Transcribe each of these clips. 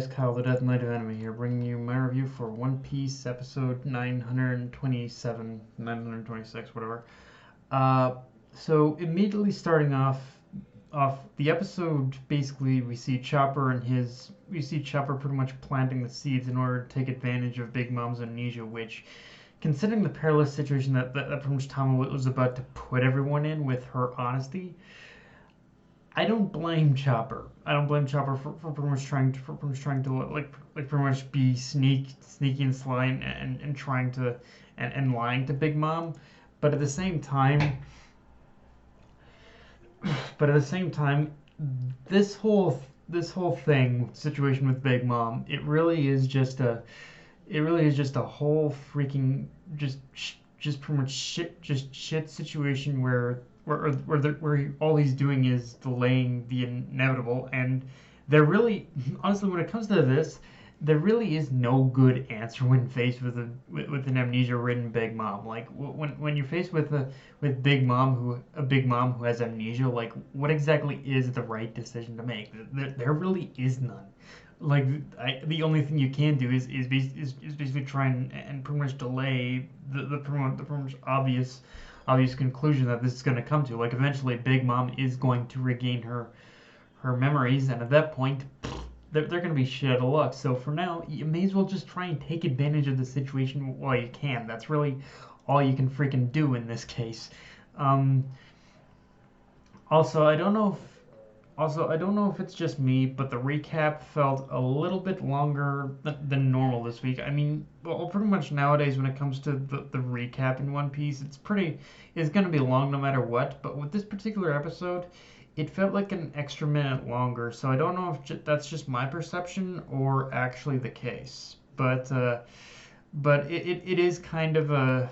guys, Kyle the Death Knight of Anime here, bringing you my review for One Piece episode 927, 926, whatever. So immediately starting off the episode, basically we see Chopper pretty much planting the seeds in order to take advantage of Big Mom's amnesia, which, considering the perilous situation that pretty much Tama was about to put everyone in with her honesty, I don't blame Chopper. I don't blame Chopper for pretty much trying to like pretty much be sneaky and sly and trying to and lying to Big Mom, but at the same time, this whole situation with Big Mom, it really is just a whole freaking just pretty much shit situation where all he's doing is delaying the inevitable, and there really, honestly, when it comes to this, there really is no good answer when faced with an amnesia-ridden Big Mom. Like when you're faced with a Big Mom who has amnesia, like what exactly is the right decision to make? There really is none. Like the only thing you can do is basically try and pretty much delay the pretty much obvious conclusion that this is going to come to. Like eventually Big Mom is going to regain her memories, and at that point they're going to be shit out of luck. So for now, you may as well just try and take advantage of the situation while you can. That's really all you can freaking do in this case. Also, I don't know if it's just me, but the recap felt a little bit longer than normal this week. I mean, well, pretty much nowadays when it comes to the recap in One Piece, it's going to be long no matter what. But with this particular episode, it felt like an extra minute longer. So I don't know if that's just my perception or actually the case. But it is kind of a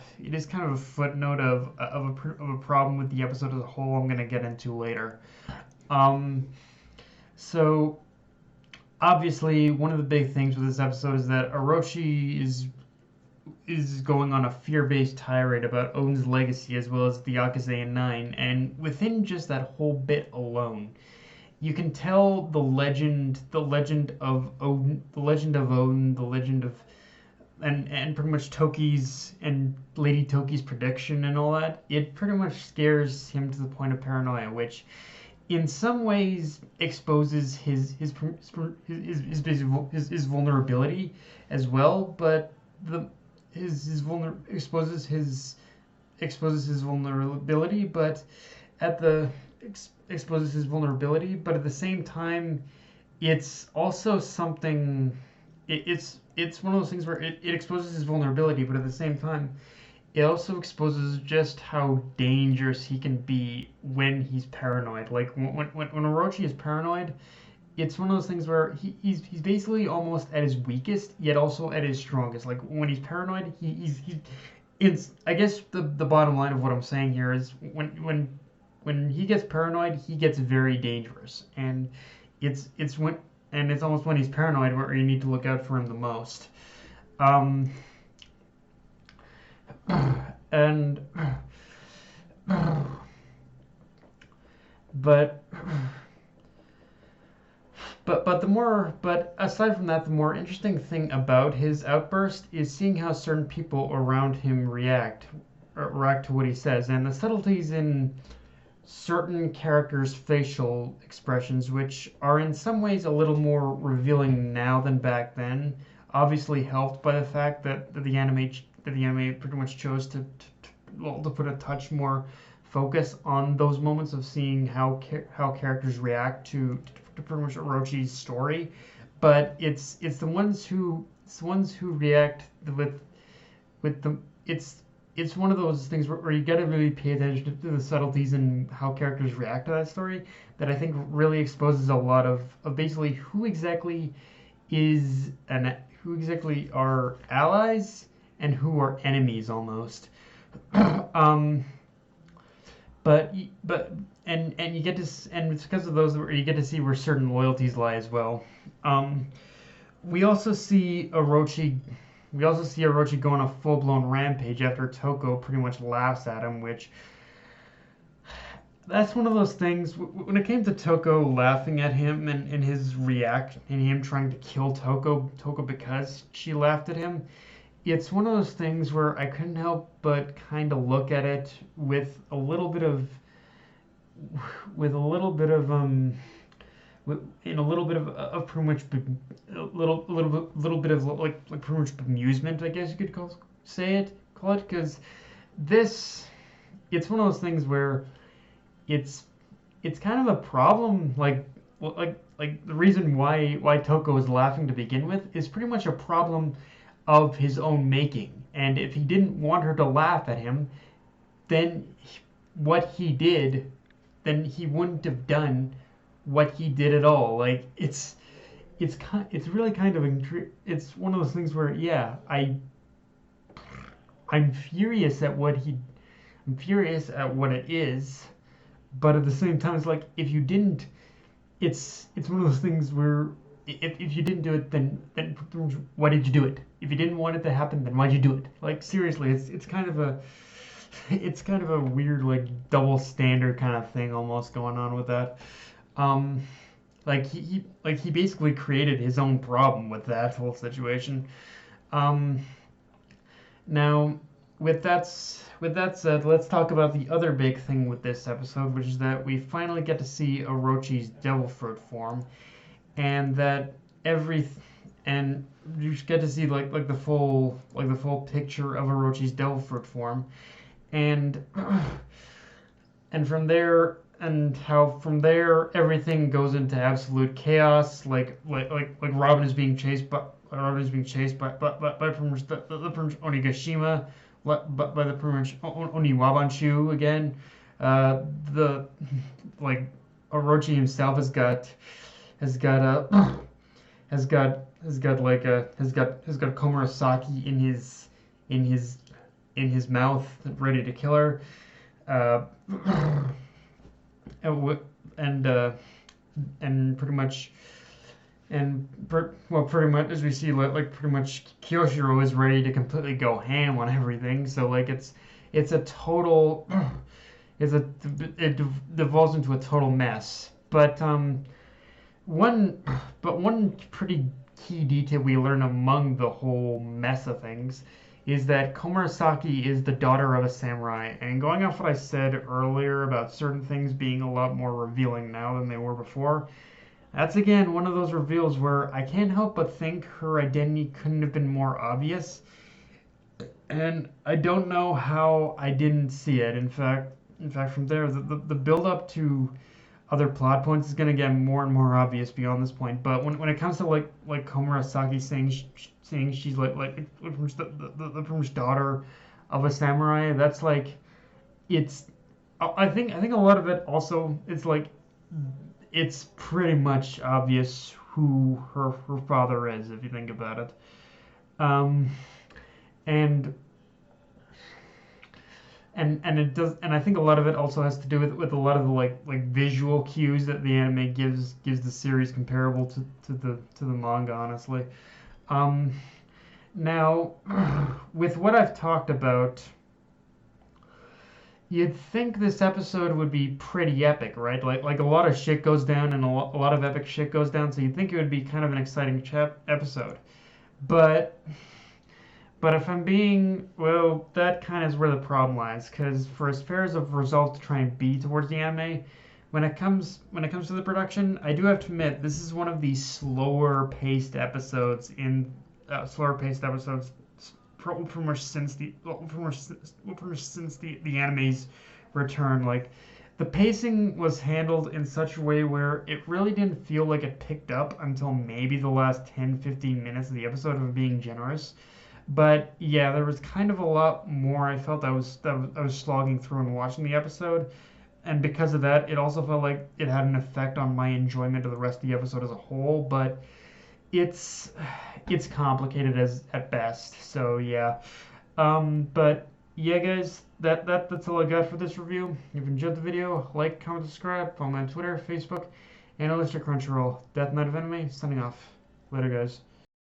footnote of a problem with the episode as a whole. I'm gonna get into later. So obviously one of the big things with this episode is that Orochi is going on a fear-based tirade about Oden's legacy as well as the Akazean Nine, and within just that whole bit alone, you can tell the legend of Oden, and pretty much Toki's and Lady Toki's prediction and all that. It pretty much scares him to the point of paranoia, which in some ways exposes his vulnerability as well, but exposes his vulnerability, but at the same time, it's also something. It's one of those things where it exposes his vulnerability, but at the same time, it also exposes just how dangerous he can be when he's paranoid. Like when Orochi is paranoid, it's one of those things where he's basically almost at his weakest, yet also at his strongest. Like when he's paranoid, it's, I guess the bottom line of what I'm saying here is when he gets paranoid, he gets very dangerous, and it's almost when he's paranoid where you need to look out for him the most. And but aside from that, the more interesting thing about his outburst is seeing how certain people around him react to what he says, and the subtleties in certain characters' facial expressions, which are in some ways a little more revealing now than back then, obviously helped by the fact that the anime pretty much chose to put a touch more focus on those moments of seeing how characters react to pretty much Orochi's story. But it's the ones who react with the it's one of those things where you gotta really pay attention to the subtleties and how characters react to that story, that I think really exposes a lot of basically who exactly are allies and who are enemies almost. But you get to, and it's because of those where you get to see where certain loyalties lie as well. We also see Orochi go on a full-blown rampage after Toko pretty much laughs at him, which that's one of those things when it came to Toko laughing at him and his reaction and him trying to kill Toko because she laughed at him. It's one of those things where I couldn't help but kind of look at it with a little bit of with a little bit of in a little bit of pretty much a little bit of like pretty much amusement, I guess you could call it, because this it's one of those things where it's it's kind of a problem. Like the reason why Toko is laughing to begin with is pretty much a problem of his own making. And if he didn't want her to laugh at him, then what he did, then he wouldn't have done what he did at all. Like it's really kind of it's one of those things where yeah, I'm furious at I'm furious at what it is, but at the same time, it's like if you didn't, it's one of those things where if you didn't do it, then why did you do it? If you didn't want it to happen, then why'd you do it? Like seriously, it's kind of a it's kind of a weird like double standard kind of thing almost going on with that. Um, like he basically created his own problem with that whole situation. Um, Now, with that said, let's talk about the other big thing with this episode, which is that we finally get to see Orochi's devil fruit form, and that every and you just get to see like the full picture of Orochi's devil fruit form, and and from there and how from there everything goes into absolute chaos. Like Robin is being chased by pretty much the pretty much Onigashima, by the pretty much Oniwabanshu again. The like Orochi himself has got a has got Komurasaki in his in his mouth, ready to kill her. Uh, and and pretty much well, pretty much as we see, like pretty much Kyoshiro is ready to completely go ham on everything. So like it's a total it's a it devolves into a total mess. One one pretty key detail we learn among the whole mess of things is that Komurasaki is the daughter of a samurai. And going off what I said earlier about certain things being a lot more revealing now than they were before, that's again one of those reveals where I can't help but think her identity couldn't have been more obvious. And I don't know how I didn't see it. In fact, from there, the build up to other plot points is going to get more and more obvious beyond this point. But when it comes to like Komurasaki saying she's the pretty much daughter of a samurai, that's like it's. I think a lot of it also it's like it's pretty much obvious who her father is if you think about it. Um, and and it does, and I think a lot of it also has to do with a lot of the like visual cues that the anime gives the series comparable to the manga, honestly. Um, Now, with what I've talked about, you'd think this episode would be pretty epic, right? Like a lot of shit goes down and a lot of epic shit goes down, so you'd think it would be kind of an exciting episode. But but if I'm being, well, that kind of is where the problem lies. Because for as fair as a result to try and be towards the anime, when it comes to the production, I do have to admit this is one of the slower paced episodes pretty much since the anime's return. Like the pacing was handled in such a way where it really didn't feel like it picked up until maybe the last 10-15 minutes of the episode, of being generous. But yeah, there was kind of a lot more I felt I was slogging through and watching the episode, and because of that, it also felt like it had an effect on my enjoyment of the rest of the episode as a whole. But it's it's complicated as at best. So yeah, but yeah, guys, that's all I got for this review. If you enjoyed the video, like, comment, subscribe. Follow me on Twitter, Facebook, and Crunchyroll. Death Knight of Anime, signing off. Later, guys.